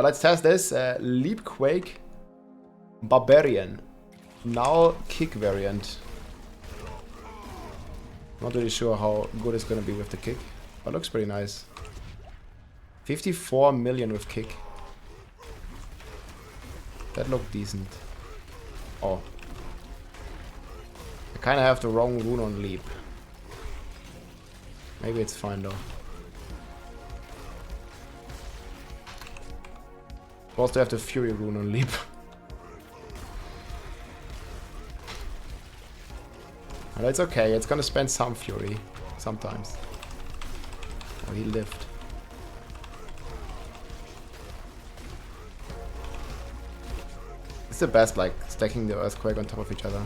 Let's test this. Leapquake Barbarian. Now kick variant. Not really sure how good it's gonna be with the kick, but looks pretty nice. 54 million with kick. That looked decent. Oh. I kinda have the wrong rune on leap. Maybe it's fine though. Supposed to have the fury rune on leap. But it's okay, it's gonna spend some fury. Sometimes. Oh, he lived. It's the best, like, stacking the earthquake on top of each other.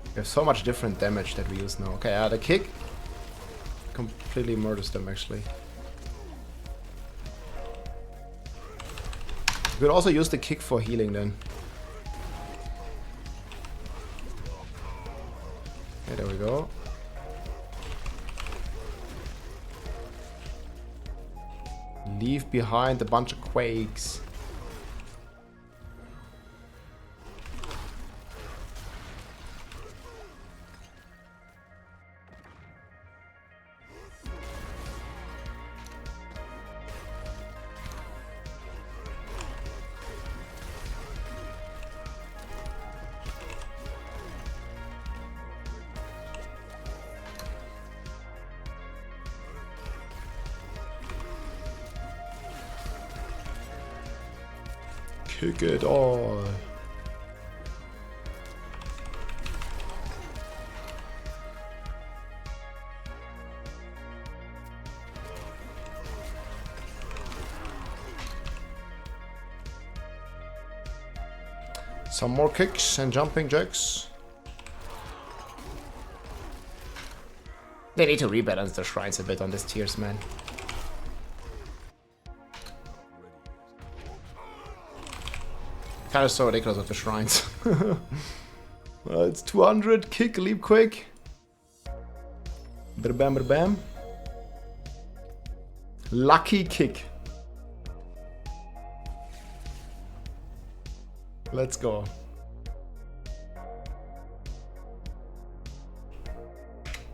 We have so much different damage that we use now. Okay, the kick completely murders them actually. We could also use the kick for healing then. Okay, there we go. Leave behind a bunch of quakes. Kick it all. Some more kicks and jumping jacks. They need to rebalance the shrines a bit on this tiers, man. Kind of so ridiculous with the shrines. It's 200 kick, leap quick. Bam, bam. Lucky kick. Let's go.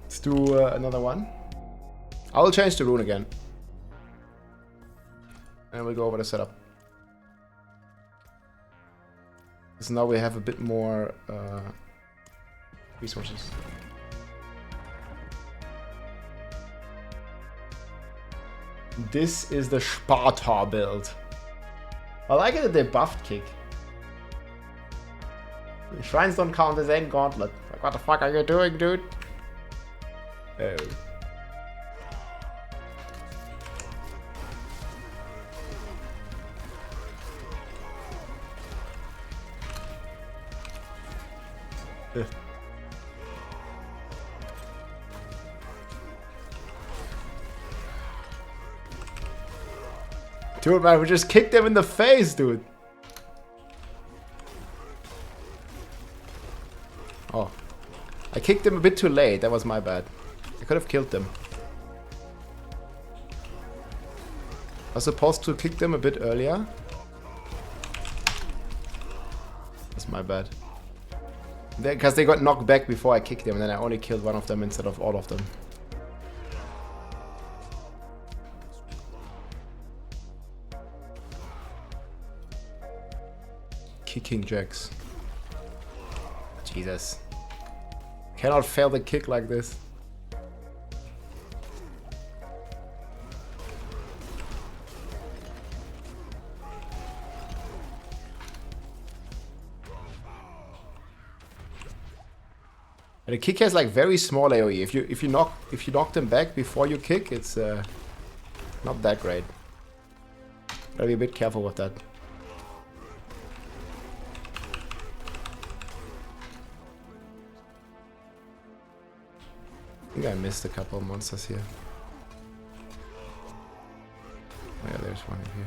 Let's do another one. I will change the rune again. And we'll go over the setup. So now we have a bit more resources. This is the Sparta build. I like it that they buffed kick. The shrines don't count as aim gauntlet. Like, what the fuck are you doing, dude? Oh. Dude, man, we just kicked them in the face, dude. Oh. I kicked them a bit too late. That was my bad. I could have killed them. I was supposed to kick them a bit earlier. That's my bad. Because they got knocked back before I kicked them, and then I only killed one of them instead of all of them. Kicking jacks. Jesus. Cannot fail the kick like this. And the kick has like very small AoE. If you knock them back before you kick, it's not that great. Gotta be a bit careful with that. I think I missed a couple of monsters here. Oh yeah, there's one here.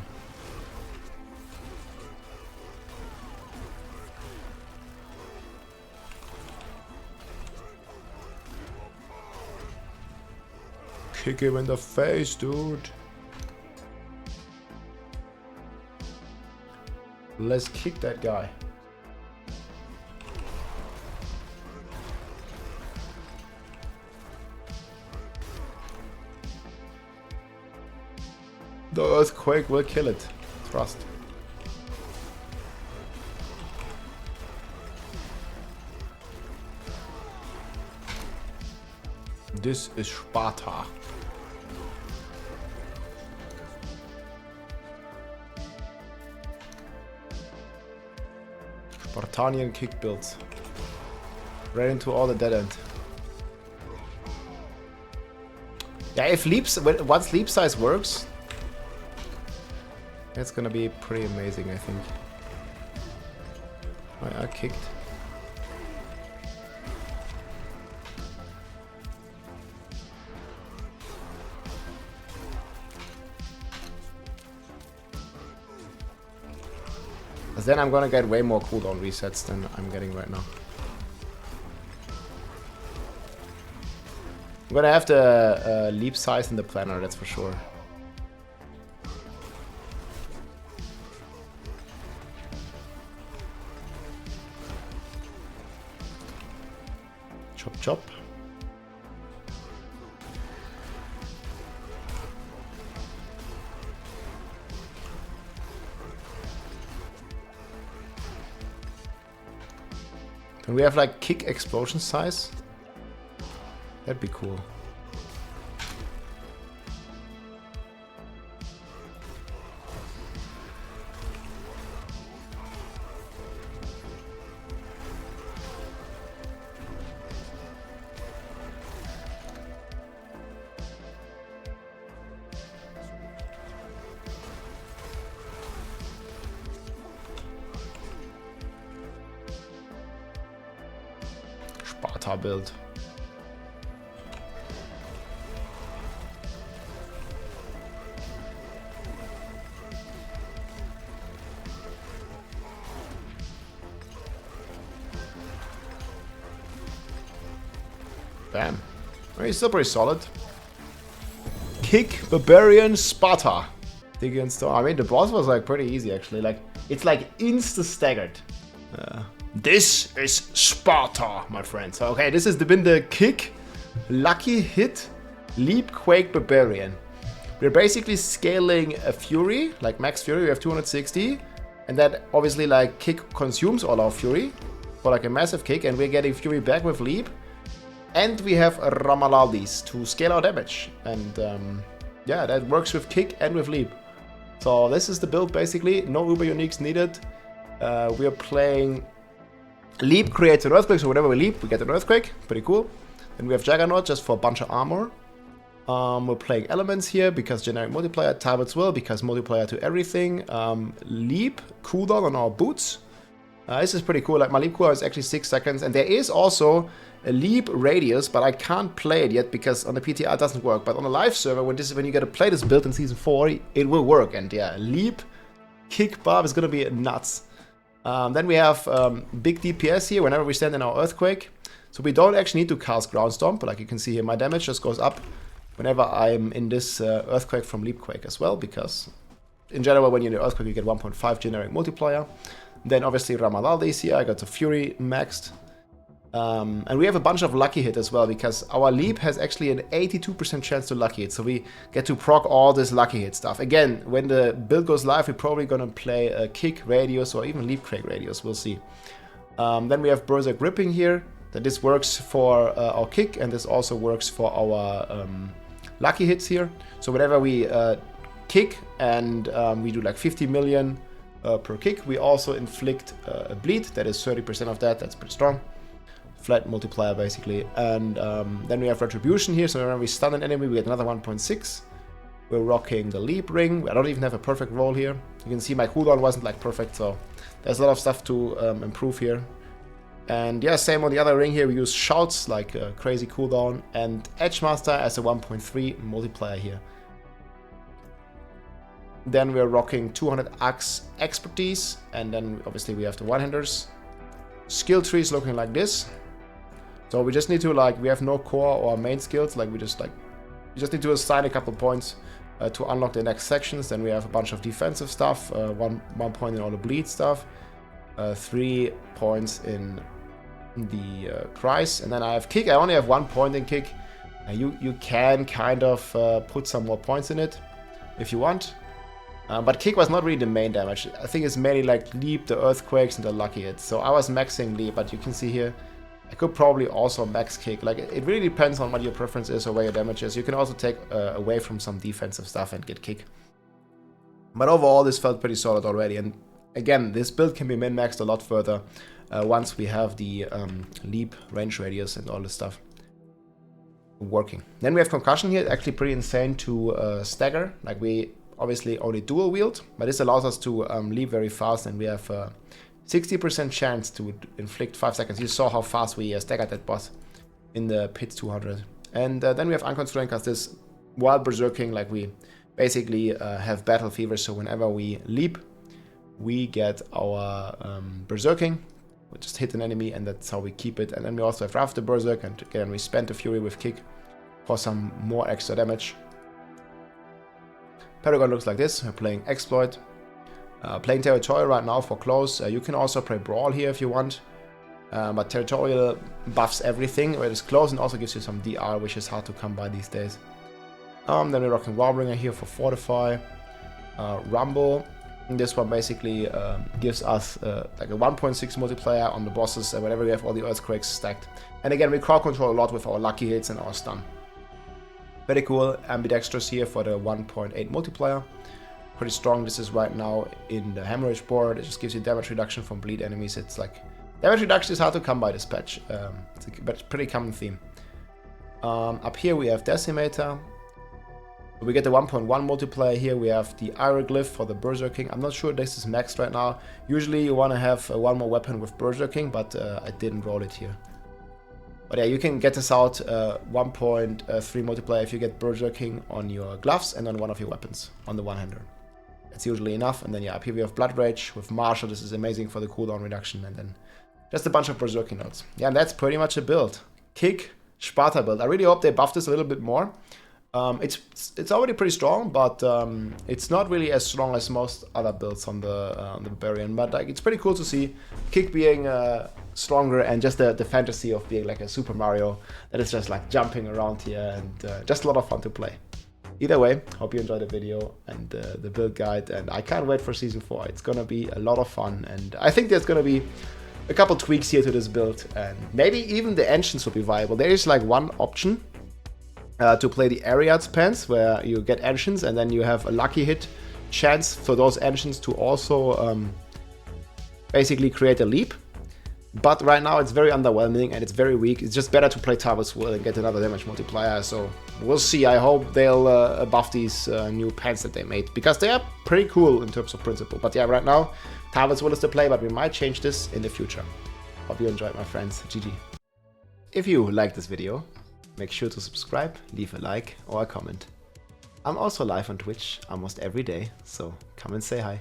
kick him in the face, dude. Let's kick that guy. The earthquake will kill it. Trust. This is Sparta. Spartanian kick builds. Right into all the dead end. Yeah, if once leap size works, it's gonna be pretty amazing, I think. Oh, I kicked. But then I'm gonna get way more cooldown resets than I'm getting right now. I'm gonna have the leap size in the planner, that's for sure. Chop chop. Can we have like kick explosion size? That'd be cool. Sparta Build. Bam. I mean, he's still pretty solid. Kick, Barbarian, Sparta. Against, I mean, the boss was like pretty easy actually. Like, it's like insta staggered. This is Sparta, my friends. Okay, this has been the kick, lucky hit, Leapquake, Barbarian. We're basically scaling a Fury, like max Fury, we have 260. And that obviously like kick consumes all our Fury for like a massive kick, and we're getting Fury back with Leap. And we have Ramalaldis to scale our damage. And yeah, that works with kick and with Leap. So this is the build basically, no Uber Uniques needed. We are playing Leap creates an earthquake, so whenever we leap, we get an earthquake. Pretty cool. Then we have Juggernaut just for a bunch of armor. We're playing elements here because generic multiplier, Talbot's Will because multiplier to everything. Leap cooldown on our boots. This is pretty cool. Like my leap cooldown is actually 6 seconds, and there is also a leap radius, but I can't play it yet because on the PTR it doesn't work. But on a live server, when you get to play this build in season 4, it will work. And yeah, leap kick Barb is gonna be nuts. Then we have big DPS here whenever we stand in our earthquake. So we don't actually need to cast Ground Stomp, but like you can see here, my damage just goes up whenever I'm in this earthquake from Leapquake as well, because in general, when you're in the earthquake, you get 1.5 generic multiplier. Then obviously Ramalaldi is here, I got the Fury maxed. And we have a bunch of lucky hit as well, because our leap has actually an 82% chance to lucky hit, so we get to proc all this lucky hit stuff. Again, when the build goes live, we're probably gonna play a kick radius or even Leapquake radius, we'll see. Then we have Berserk Ripping here, that this works for our kick, and this also works for our lucky hits here. So whenever we kick and we do like 50 million per kick, we also inflict a bleed, that is 30% of that, that's pretty strong. Flat multiplier basically. And then we have Retribution here, so whenever we stun an enemy, we get another 1.6. We're rocking the Leap Ring. I don't even have a perfect roll here. You can see my cooldown wasn't like perfect, so there's a lot of stuff to improve here. And yeah, same on the other ring here, we use Shouts, like a crazy cooldown, and Edgemaster as a 1.3 multiplier here. Then we're rocking 200 Axe Expertise, and then obviously we have the one-handers. Skill tree is looking like this. So we just need to, like, we have no core or main skills, like we just like You just need to assign a couple points to unlock the next sections. Then we have a bunch of defensive stuff, one point in all the bleed stuff, 3 points in the price, and then I have kick. I only have 1 point in kick. You can kind of put some more points in it if you want. But kick was not really the main damage. I think it's mainly like leap, the earthquakes, and the lucky hits. So I was maxing leap, but you can see here, I could probably also max kick. Like, it really depends on what your preference is or where your damage is. You can also take away from some defensive stuff and get kick. But overall, this felt pretty solid already. And again, this build can be min-maxed a lot further once we have the leap, range radius, and all this stuff working. Then we have concussion here. Actually pretty insane to stagger. Like, we obviously only dual wield, but this allows us to leap very fast, and we have 60% chance to inflict 5 seconds. You saw how fast we staggered that boss in the pit 200. And then we have unconstrained because this while berserking, like, we basically have battle fever, so whenever we leap, we get our berserking. We just hit an enemy, and that's how we keep it. And then we also have Wrath the Berserk, and again we spend the Fury with kick for some more extra damage. Paragon looks like this. We're playing Exploit. Playing Territorial right now for close. You can also play Brawl here if you want. But Territorial buffs everything where it is close, and also gives you some DR, which is hard to come by these days. Then we're rocking Warbringer here for Fortify. Rumble. And this one basically gives us like a 1.6 multiplier on the bosses whenever we have all the earthquakes stacked. And again, we crowd control a lot with our lucky hits and our stun. Very cool. Ambidextrous here for the 1.8 multiplier. Pretty strong. This is right now in the hemorrhage board. It just gives you damage reduction from bleed enemies. It's like, damage reduction is hard to come by this patch. It's a pretty common theme. Up here we have Decimator. We get the 1.1 multiplier here. We have the Hieroglyph for the Berserking. I'm not sure this is maxed right now. Usually you want to have one more weapon with Berserking, but I didn't roll it here. But yeah, you can get this out 1.3 multiplier if you get Berserking on your gloves and on one of your weapons, on the one-hander. That's usually enough. And then yeah, up here we have Blood Rage with Marshal. This is amazing for the cooldown reduction. And then just a bunch of Berserking notes. Yeah, and that's pretty much a build. Kick, Sparta Build. I really hope they buff this a little bit more. It's already pretty strong, but it's not really as strong as most other builds on the Barbarian. But like, it's pretty cool to see Kick being stronger, and just the fantasy of being like a Super Mario that is just like jumping around here, and just a lot of fun to play. Either way, hope you enjoyed the video and the build guide, and I can't wait for Season 4. It's gonna be a lot of fun, and I think there's gonna be a couple tweaks here to this build, and maybe even the engines will be viable. There is like one option to play the Ariad's Pants, where you get engines and then you have a lucky hit chance for those engines to also basically create a leap. But right now it's very underwhelming and it's very weak. It's just better to play Tarvet's Will and get another damage multiplier. So we'll see. I hope they'll buff these new pants that they made, because they are pretty cool in terms of principle. But yeah, right now Tarvet's Will is the play, but we might change this in the future. Hope you enjoyed, my friends. GG. If you liked this video, make sure to subscribe, leave a like or a comment. I'm also live on Twitch almost every day, so come and say hi.